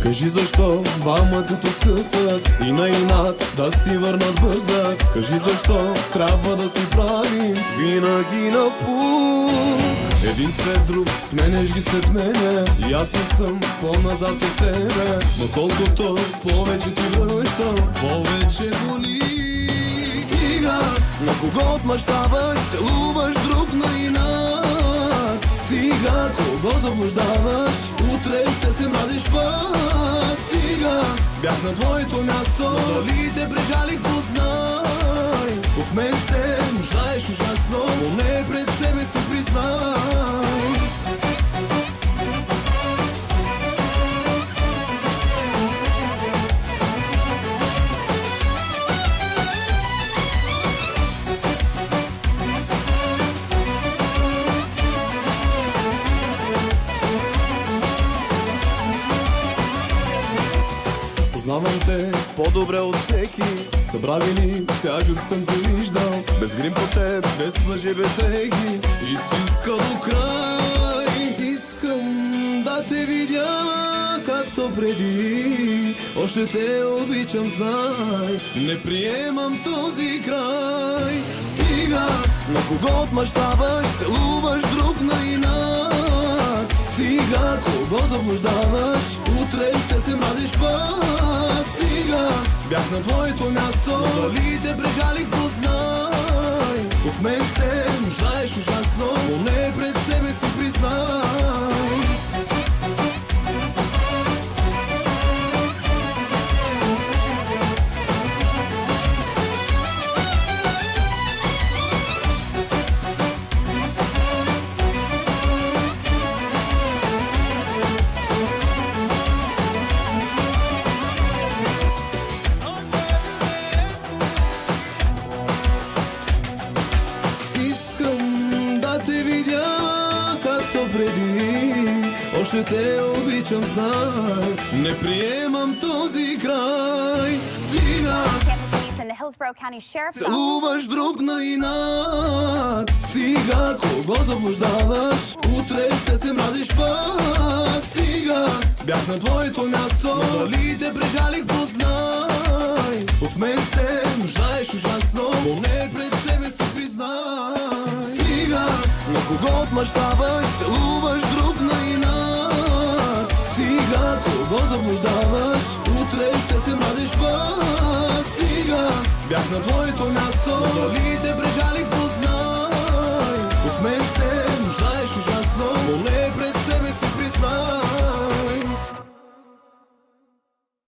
Кажи защо двама като скъсат и на инат да си върнат бързак. Кажи защо трябва да си правим винаги на пул. Един след друг сменеш ги след мене и аз не съм по-назад от тебе. Но колкото повече ти връщам, повече боли. Стига, на кого отмъщаваш, целуваш друг на инат. Стига, кого заблуждаваш, утре ще се мразиш пак. Стига, бях на твоето място, но дали те прежалих, познай. От мен се нуждаеш ужасно, но не пред себе си признай. Познавам те по-добре от всеки. Събрали ни, всякак съм те виждал. Без грим по теб, без лъжи, без ехи. Истинска до край. Искам да те видя както преди. Още те обичам, знай. Не приемам този край. Стига, на кого отмъщаваш, целуваш друг на инат. Стига, кого заблуждаваш, утре ще се мразиш пак. Стига, бях на твоето място, но дали те прежалих, познай. От мен се нуждаеш ужасно, но не пред себе си признай. Още те обичам, знай. Не приемам този край. Стига, целуваш друг на инат. Стига, кого заблуждаваш, утре ще се мразиш пак. Стига, бях на твоето място, но дали те прежалих, познай. От мен се нуждаеш ужасно, поне пред себе си признай. Стига, на кого отмъщаваш, целуваш друг на инат. Стига, кого заблуждаваш, утре ще се мразиш пак. Стига, бях на твоето място, но дали те прежалих,